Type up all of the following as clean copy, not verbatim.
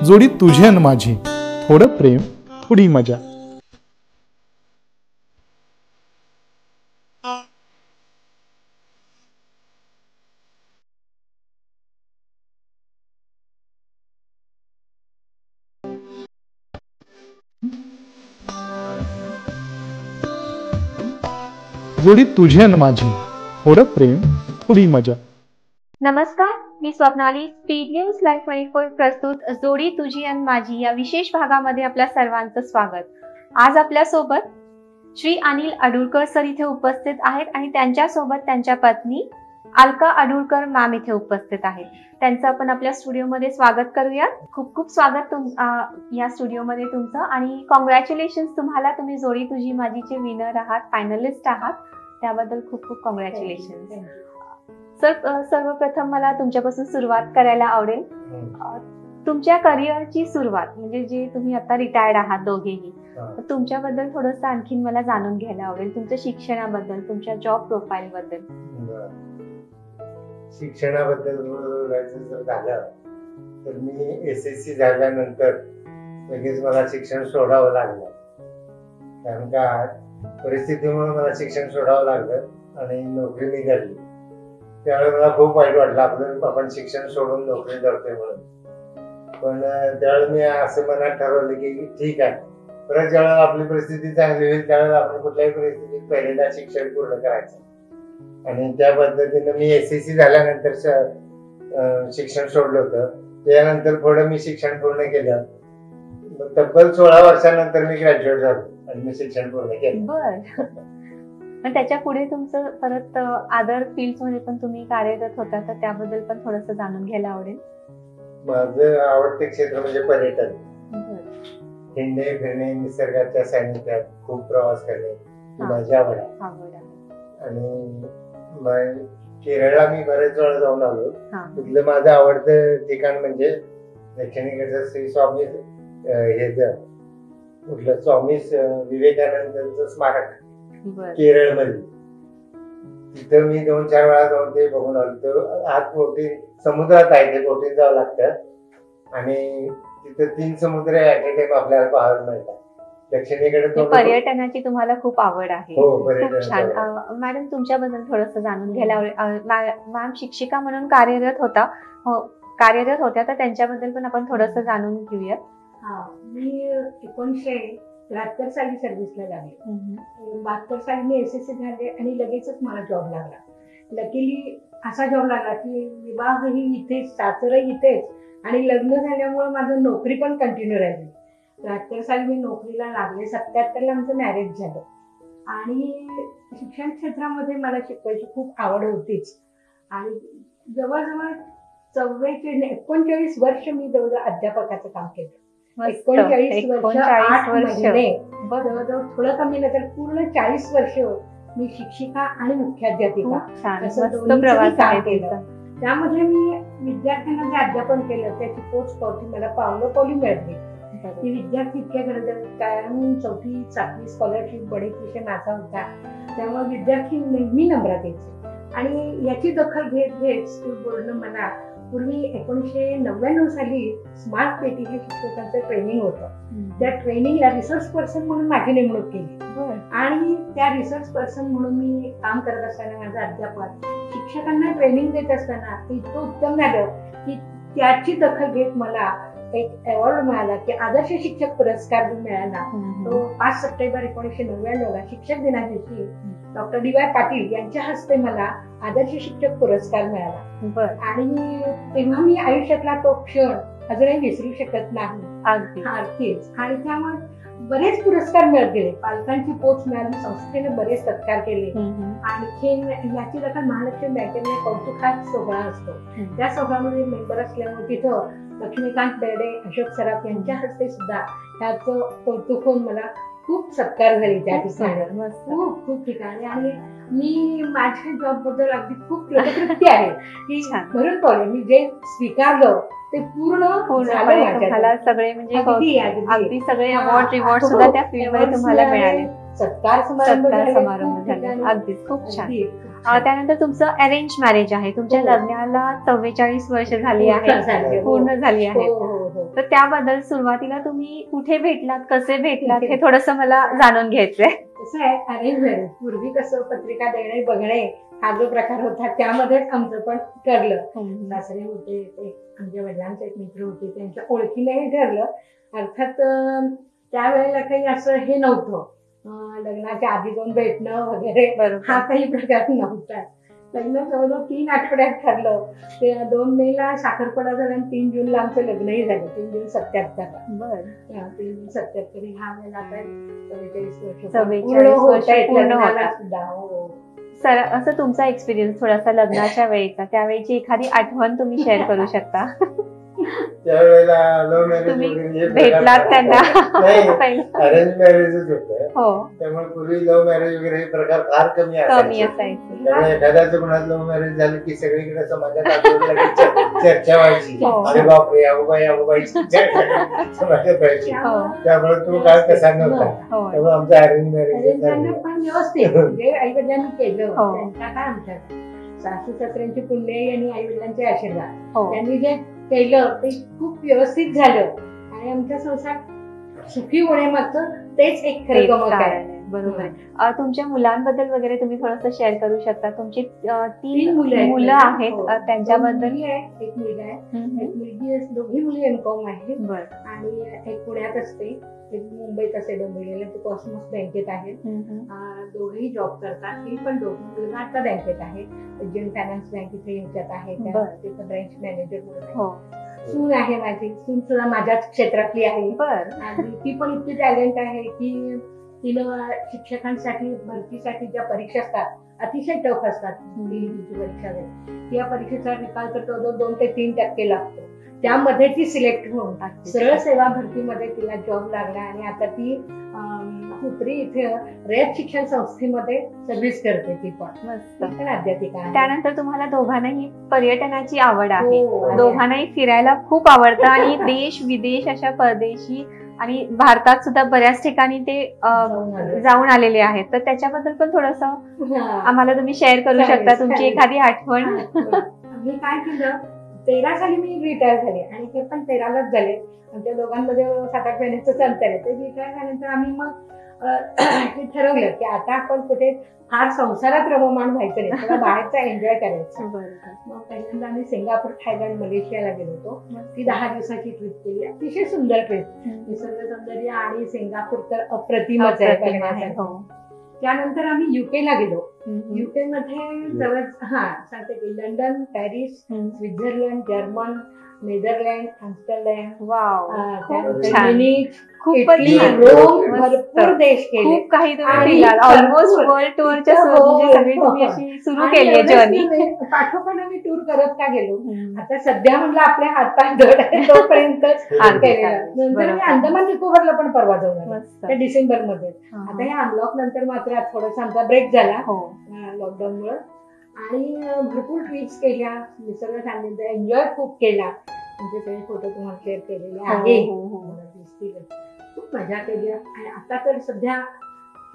जोडी तुझी अन माझी, थोडं प्रेम थोडी मजा. जोडी तुझी अन माझी, थोडं प्रेम थोडी मजा. नमस्कार, मी स्वप्नाली. स्पीड न्यूज लाईव्ह 24 प्रस्तुत जोडी तुझी अन माझी या विशेष भागामध्ये आपल्या सर्वांचं स्वागत. आज आपल्या सोबत श्री अनिल अडुळकर सर इथे उपस्थित आहेत आणि त्यांच्या सोबत त्यांच्या पत्नी अलका अडुळकर मॅम इथे उपस्थित आहेत. त्यांचं आपण आपल्या स्टुडिओमध्ये स्वागत करूया. खूप खूप स्वागत या स्टुडिओमध्ये तुमचं आणि कॉंग्रॅच्युलेशन तुम्हाला. तुम्ही जोडी तुझी माझीचे विनर आहात, फायनलिस्ट आहात, त्याबद्दल खूप खूप कॉंग्रॅच्युलेशन. सर, सर्वप्रथम मला तुमच्यापासून सुरुवात करायला आवडेल. तुमच्या करिअरची सुरुवात म्हणजे जे तुम्ही आता रिटायर्ड आहात दोघेही, तुमच्याबद्दल थोडंसं आणखीन मला जाणून घ्यायला आवडेल. तुमच्या शिक्षणाबद्दल, तुमच्या जॉब प्रोफाईल बद्दल. शिक्षणाबद्दल बोलायचं जर झालं तर मी SSC झाल्यानंतर लगेच मला शिक्षण सोडावं लागलं. कारण का परिस्थितीमुळे मला शिक्षण सोडावं लागलं आणि नोकरी निघाली. त्यावेळी मला खूप वाईट वाटलं आपण शिक्षण सोडून नोकरी करतोय म्हणून. पण त्यावेळी मी असं मनात ठरवलं की ठीक आहे, परत ज्यावेळेला आपली परिस्थिती चांगली होईल त्यावेळेला आपण कुठल्याही परिस्थितीत पहिल्यांदा शिक्षण पूर्ण करायचं. आणि त्या पद्धतीनं मी SSC झाल्यानंतर शिक्षण सोडलं होतं. त्यानंतर पुढे मी शिक्षण पूर्ण केलं. तब्बल 16 वर्षानंतर मी ग्रॅज्युएट झालो आणि मी शिक्षण पूर्ण केलं. बर. पण त्याच्या पुढे तुमचं परत अदर फील्ड मध्ये पण तुम्ही कार्यरत होता, तर त्याबद्दल पण थोडंसं जाणून घ्यायला आवडेल. माझं आवडते क्षेत्र म्हणजे पर्यटन. हिंडणे फिरणे, निसर्गाच्या सानिध्यात खूप प्रवास करणे माझी आवड आहे. आणि केरळला मी बरेच वेळा जाऊन आलो. तिथलं माझं आवडतं ठिकाण म्हणजे दक्षिणेकडचं श्री स्वामी स्वामी विवेकानंदांचं स्मारक केरळमध्ये. तिथं मी 2-4 वेळा जाऊन ते बघून आलो. तर आत बोटीन समुद्रात आहे, ते बोटीन जावं लागतं आणि तिथं 3 समुद्र ऍट अ टाइम आपल्याला पाहायला मिळतात. दक्षिणेकडे पर्यटनाची तुम्हाला खूप आवड आहे. हो, खूप छान. मॅडम, तुमच्याबद्दल थोडंसं जाणून घ्यायला आवडेल. मॅम शिक्षिका म्हणून कार्यरत होत्या, तर त्यांच्याबद्दल पण आपण थोडंसं जाणून घेऊया. मी 1973 साली सर्व्हिसला लागले. 72 साली मी SSC झाले आणि लगेचच मला जॉब लागला. लकीली असा जॉब लागला की विवाहही इथेच, सासरही इथेच आणि लग्न झाल्यामुळे माझं नोकरी पण कंटिन्यू राहिली. 73 साली मी नोकरीला लागले. 77ला आमचं मॅरेज झालं आणि शिक्षण क्षेत्रामध्ये मला शिकवायची खूप आवड होतीच. आणि जवळजवळ 39 वर्ष मी जवळजवळ अध्यापकाचं काम केलं. 39 वर्ष 8 महिने, जवळजवळ थोडं कमी नाही तर पूर्ण 40 वर्ष मी शिक्षिका आणि मुख्याध्यापिका असं दोन्ही काम केलं. त्यामध्ये मी विद्यार्थ्यांना जे अध्यापन केलं त्याची पोच पावती मला पावलोपावली मिळते. ती विद्यार्थी इतक्या गरजेचं, कारण 4वी 7वी स्कॉलरशिप बडेच विषय माझा होता, त्यामुळे विद्यार्थी नेहमी नंबरात यायचे. आणि याची दखल घेत स्कूल बोर्डनं मला पूर्वी 1999 साली स्मार्ट पेटी हे शिक्षकांचं ट्रेनिंग होतं. त्या ट्रेनिंगला रिसर्च पर्सन म्हणून माझी नेमणूक केली आणि त्या रिसर्च पर्सन म्हणून मी काम करत असताना माझं अध्यापन शिक्षकांना ट्रेनिंग देत असताना इतकं उत्तम झालं की त्याची दखल घेत मला एक अवॉर्ड मिळाला की आदर्श शिक्षक पुरस्कार मिळाला. तो 5 सप्टेंबर 1999ला शिक्षक दिना दिवशी डॉक्टर DY पाटील यांच्या हस्ते मला आदर्श शिक्षक पुरस्कार मिळाला. आणि तेव्हा मी आयुष्यातला तो क्षण अजूनही विसरू शकत नाही. आणि त्यामुळे बरेच पुरस्कार मिळत गेले. पालकांची पोच मिळाली, संस्थेने बरेच सत्कार केले. आणखी याची दखल महालक्ष्मी बँकेने कौतुक हा सोहळा असतो, त्या सोहळ्यामध्ये मेंबर असल्यामुळे तिथं लक्ष्मीकांत बेर्डे, अशोक सराफ यांच्या हस्ते सुद्धा त्याचं कौतुक होऊन मला खूप सत्कार झाले त्या ठिकाणी, खूप ठिकाणी. आणि मी माझ्या जॉब बद्दल अगदी खूप कृतकृती आहे की भरून पडले. मी जे स्वीकारलं ते पूर्ण झालं. सगळे म्हणजे अगदी सगळे अवॉर्ड रिवॉर्ड सुद्धा त्या फील्ड मध्ये तुम्हाला मिळाले. सत्कार समारंभ झाले. अगदी खूप छान. त्यानंतर तुमचं अरेंज मॅरेज आहे. तुमच्या हो. लग्नाला 44 वर्ष झाली आहेत, पूर्ण झाली हो आहेत. हो हो. तर त्याबद्दल सुरुवातीला तुम्ही कुठे भेटलात, कसे भेटलात, हे थोडस मला जाणून घ्यायचंय. कसं आहे, अरेंज मॅरेज पूर्वी कसं पत्रिका देणे बघणे हा जो प्रकार होता त्यामध्येच आमचं पण ठरलं. सासरे होते, ते आमच्या वडिलांचे एक मित्र होते, त्यांच्या ओळखीनेही ठरलं. अर्थात त्यावेळेला काही असं हे नव्हतं, लग्नाच्या आधी जाऊन भेटणं वगैरे हा काही प्रकार नव्हता. लग्न जवळजवळ 3 आठवड्यात ठरलं. ते 2 मेला साखरपुडा झाला आणि 3 जूनला आमचं लग्नही झालं. 3 जून 77ला. 3 जून 77 ह्या वेळेला आता 44 वर्ष 44 वर्ष पूर्ण होतात. सुद्धा. हो. सर, असं तुमचा एक्सपिरियन्स थोडासा लग्नाच्या वेळेचा, त्यावेळीची एखादी आठवण तुम्ही शेअर करू शकता? त्यावेळेला लव्ह मॅरेज तुम्ही वगैरे भेटलात त्यांना? नाही, अरेंज मॅरेजच होतं. हो, त्यामुळे पूर्वी लव्ह मॅरेज वगैरे हे प्रकार फार कमी कमी असायचे. असायचे. त्यामुळे एखाद्याचं कोणाचं लव्ह मॅरेज झालं की सगळीकडे समाजात आपल्याला लगेच चर्चा व्हायची. हो. अरे बापरे, अगोबाईची समाजात व्हायची. हो. त्यामुळे तो काळ कसा नव्हता. हो. त्यामुळे आमचं अरेंज मॅरेज त्यांना पण व्यवस्थित म्हणजे आई वडिलांनी केलं. हो. त्यांचा काय आमच्यात सासू सासऱ्यांची पुण्याई आणि आई वडिलांचे आशीर्वाद, हो. त्यांनी जे केलं ते खूप व्यवस्थित झालं आणि आमचा संसार सुखी होण्यामागचं तेच एक खरं तेच गमक कारण आहे. आहे. बरोबर आहे. तुमच्या मुलांबद्दल वगैरे तुम्ही थोडंसं शेअर करू शकता? तुमची 3 मुलं मुलं आहेत, हो. त्यांच्याबद्दल. 2 मुली आहे, एक मुलगा आहे. एक मुलगी आहे. दोघी मुली एमकॉम आहे बरं. आणि एक पुण्यात असते, एक मुंबईत असे डोंबिवलीला, ते कॉस्मॉस बँकेत आहे. दोघेही जॉब करतात. ही पण मुलगा आता बँकेत आहे, एजंट फायनान्स बँक इथे ह्याच्यात आहे, ते पण ब्रँच मॅनेजर म्हणून आहे. हो. सून आहे माझी, सून सुद्धा माझ्याच क्षेत्रातली आहे बरं. आणि ती पण इतकी टॅलेंट आहे की तिनं शिक्षकांसाठी भरतीसाठी ज्या परीक्षा असतात अतिशय टफ असतात, तिची परीक्षा आहे, या परीक्षेचा निकाल तर तो 2 ते 3% लागतो. त्यामध्ये ती सिलेक्ट होऊन सरळ सेवा भरतीमध्ये तिला जॉब लागला आणि आता ती हुपरी इथे रयत शिक्षण संस्थेमध्ये सर्व्हिस करते. ती पण मस्त. अध्यापिका आहे. त्यानंतर तुम्हाला दोघांनाही पर्यटनाची आवड आहे. हो. दोघांनाही फिरायला खूप आवडतं आणि देश विदेश अशा परदेशी आणि भारतात सुद्धा बऱ्याच ठिकाणी ते जाऊन आलेले आहेत. तर त्याच्याबद्दल पण थोडस आम्हाला तुम्ही शेअर करू शकता, तुमची एखादी आठवण? मी काय केलं, 13 साली मी रिटायर झाले आणि हे पण 13लाच झाले. आमच्या दोघांमध्ये 7-8 महिन्याचं अंतर आहे. ते रिटायर झाल्यानंतर आम्ही मग हे ठरवलं की आता आपण कुठे फार संसारात रममाण व्हायचं नाही, थोडा बाहेरचा एन्जॉय करायचा. मग पहिल्यांदा आम्ही सिंगापूर, थायलंड, मलेशियाला गेलो होतो. ती 10 दिवसाची ट्रिप केली. अतिशय सुंदर ट्रिप. निसर्ग सौंदर्य आणि सिंगापूर तर अप्रतिमच आहे. त्यानंतर आम्ही युकेला गेलो. युके मध्ये जवळ सांगते की London, Paris, Switzerland, German, Netherland, Amsterdam, खूपच रोम, भरपूर देश केले. खूप काही तुम्ही फिरलात. ऑलमोस्ट वर्ल्ड टूरच्या सगळी तुम्ही अशी सुरू केली आहे जर्नी. पाठोपाठ आम्ही टूर करत का गेलो. आता सध्या म्हणलं आपल्या हातपाय जड आहे तोपर्यंत नंतर मी अंदमान निकोबारला पण परवा जाऊन त्या डिसेंबर मध्ये. आता या अनलॉक नंतर मात्र थोडासा आमचा ब्रेक झाला लॉकडाऊन मुळे आणि भरपूर ट्रिप्स केल्या, निसर्ग सान्निध्य एन्जॉय खूप केला. म्हणजे सगळे फोटो तुम्हाला शेअर केलेले आहे. खूप मजा केली आणि आता तर सध्या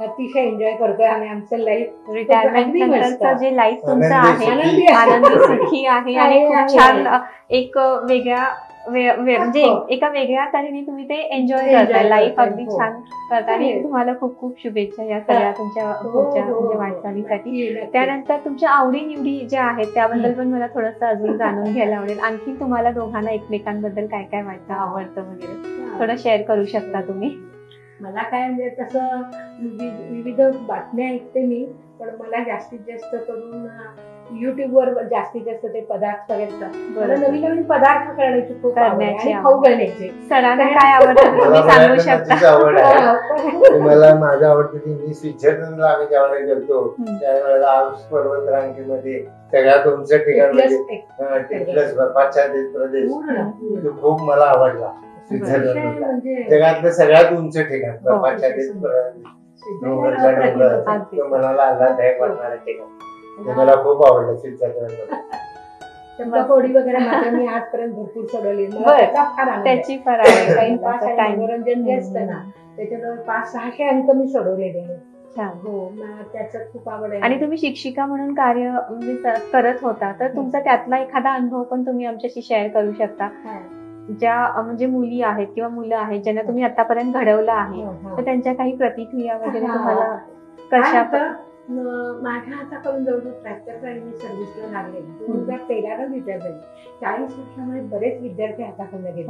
अतिशय एन्जॉय करतोय आम्ही आमचं लाईफ. रिटायरमेंट नंतरचं जे लाईफ तुमचं आहे आनंदी सुखी आहे आणि खूप छान एक वेगळ्या म्हणजे एका वेगळ्या तऱ्हेने तुम्ही ते एन्जॉय करताय. लाईफ अगदी छान करताय आणि तुम्हाला खूप खूप शुभेच्छा या सगळ्या तुमच्या पुढच्या म्हणजे वाटचालीसाठी. त्यानंतर तुमच्या आवडी-निवडी ज्या आहेत त्याबद्दल पण मला थोडंसं अजून जाणून घ्यायला आवडेल. आणखी तुम्हाला दोघांना एकमेकांबद्दल काय काय वाटतं, आवडतं वगैरे थोडं शेअर करू शकता तुम्ही? मला काय म्हणजे तसं विविध बातम्या ऐकते मी, पण मला जास्तीत जास्त करून युट्यूबवर जास्तीत जास्त ते पदार्थ बघायचं. मला नवीन नवीन पदार्थ करण्याची खूप आवड आहे आणि खाऊ घालण्याची. सरांना काय आवडतं तुम्ही सांगू शकता? मला माझं आवडतं की मी स्वित्झर्लंडला आम्ही ज्यावेळेला गेलतो त्यावेळेला आल्प्स पर्वतरांगेमध्ये सगळ्यात उंच ठिकाण टिटलस बर्फाच्छादित प्रदेश खूप मला आवडला. स्वित्झर्लंड जगातलं सगळ्यात उंच ठिकाण बर्फाच्छादित मनाला आल्हाददायक वाटणारं ठिकाण मला खूप आवडलं. चंपाकोडी वगैरे मात्र मी आजपर्यंत भरपूर सोडवली. त्याची टाइमपास आणि मनोरंजन जे असतं ना त्याच्याजवळ 500-600 अंक मी सोडवलेले आहेत. छान. हो, मला त्याच्यात खूप आवड आहे. आणि तुम्ही शिक्षिका म्हणून कार्य म्हणजे करत होता, तर तुमचा त्यातला एखादा अनुभव पण तुम्ही आमच्याशी शेअर करू शकता, हा. ज्या म्हणजे मुली आहेत किंवा मुलं आहेत ज्यांना तुम्ही आतापर्यंत घडवलं आहे, तर त्यांच्या काही प्रतिक्रिया वगैरे तुम्हाला कशा माझ्या हाताकडून जवळजवळ ट्रॅक्टर आणि मी सर्व्हिसला लागले. 2013ला रिटायर झाले. 40 वर्षामध्ये बरेच विद्यार्थी हाताकडनं गेले.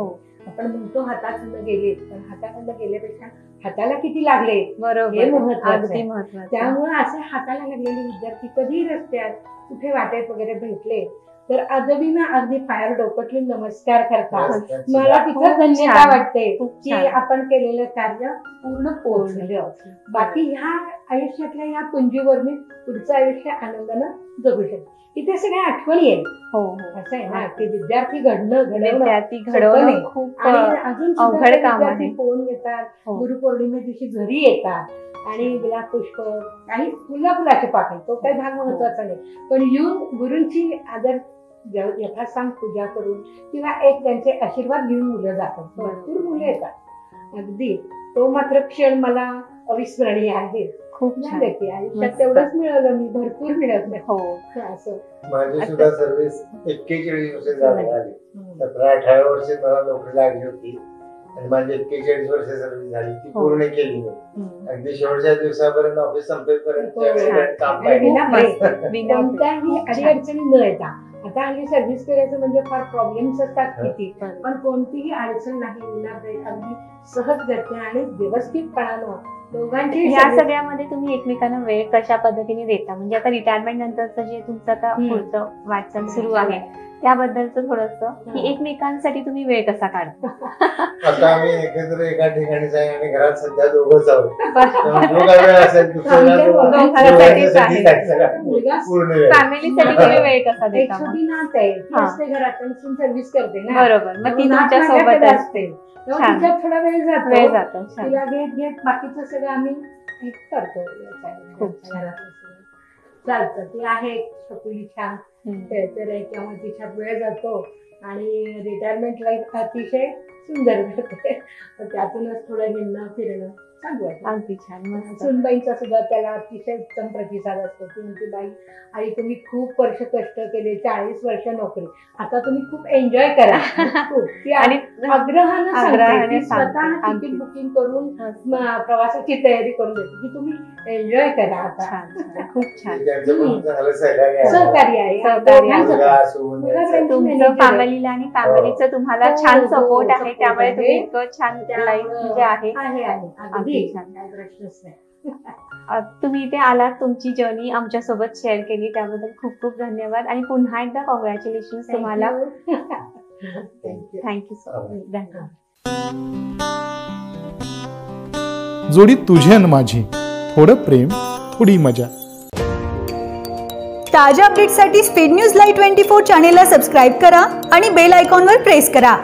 आपण म्हणतो हाताकडनं गेले, पण हाताकडनं गेल्यापेक्षा हाताला किती लागले हे बरोबर, महत्वाचं अगदी आहे. महत्वाचं. त्यामुळे असे हाताला लागलेले विद्यार्थी कधी रस्त्यात कुठे वाटेत वगैरे भेटले तर आजही ना अगदी पायावर डोकटून नमस्कार करतात. मला तिथं धन्यता वाटते की आपण केलेलं कार्य पूर्ण पोहोचलं. बाकी ह्या आयुष्यातल्या या पुंजीवर मी पुढचं आयुष्य आनंदानं जगू शकते. इथे सगळ्या आठवणी आहेत. असं आहे ना की विद्यार्थी घडवणं खूप अजून अवघड काम आहे. फोन येतात, गुरुपौर्णिमे दिवशी घरी येतात आणि गुलाब पुष्प काही फुलाचे पाकळी, तो काही भाग महत्वाचा नाही, पण येऊन गुरूंची आदर यथासांग पूजा करून किंवा एक त्यांचे आशीर्वाद घेऊन मुलं जातात. भरपूर मुलं येतात. अगदी तो मात्र क्षण मला अविस्मरणीय आहे. खूप झालं की आयुष्यात तेवढंच मिळालं, मी भरपूर मिळत असं. माझी सुद्धा सर्व्हिस 41 वर्ष झाली. 17-18 वर्षे मला नोकरी लागली होती आणि माझी 41 वर्ष सर्व्हिस झाली, ती पूर्ण केली मी. अगदी शेवटच्या दिवसापर्यंत ऑफिस संपेपर्यंत काम कोणत्याही अडचणी न येता. आता हल्ली सर्व्हिस करायचं म्हणजे फार प्रॉब्लेम्स असतात किती, पण कोणतीही अडचण नाही. अगदी सहज गती आणि व्यवस्थितपणानं दोघांची. या सगळ्यामध्ये तुम्ही एकमेकांना वेळ कशा पद्धतीने देता, म्हणजे आता रिटायरमेंट नंतरचं जे तुमचं आता पुढचं वाटचाल सुरू आहे त्याबद्दलचं थोडंसं, की एकमेकांसाठी तुम्ही वेळ कसा काढता? आता आम्ही एकत्र एका ठिकाणीच आहे आणि घरात सध्या दोघंच आहोत. जो काय वेळ असेल फॅमिलीसाठी तुम्ही वेळ कसा देता? छोटी नात आहे, ती असते घरात सर्व्हिस करते ना. बरोबर, मग ती तुमच्या सोबत असते. तिच्यात थोडा वेळ जातो. तिला घेत बाकीचं सगळं आम्ही करतो. चालतं. ती आहे छकुली छान, त्याच्यामुळे तिच्यात वेळ जातो आणि रिटायरमेंट लाईफ अतिशय सुंदर करते. त्यातूनच थोडं हिंडणं फिरणं चालू आहे. अगदी छान. सुनबाईंचा सुद्धा त्याला अतिशय उत्तम प्रतिसाद असतो. ती म्हणते, बाई आई तुम्ही खूप वर्ष कष्ट केले, 40 वर्ष नोकरी, आता तुम्ही खूप एन्जॉय करा. आणि आग्रहाने स्वतः तिकीट बुकिंग करून प्रवासाची तयारी करून देते की तुम्ही एन्जॉय करा आता. खूप छान. सहकार्य आहे. तुमचं फॅमिलीला आणि फॅमिलीचं तुम्हाला छान सपोर्ट आहे, त्यामुळे तुम्ही इतकं छान लाईफ जे आहे. प्रश्नच नाही. तुम्ही इथे आलात, तुमची जर्नी आमच्या सोबत शेअर केली, त्याबद्दल खूप खूप धन्यवाद आणि पुन्हा एकदा कॉंग्रॅच्युलेशन तुम्हाला. Thank you so much. धन्यवाद. जोडी तुझी आणि माझी, थोडं प्रेम थोडी मजा. ताज्या अपडेट्ससाठी स्पीड न्यूज लाईव्ह 24 चॅनेलला सबस्क्राईब करा आणि बेल आयकॉनवर प्रेस करा.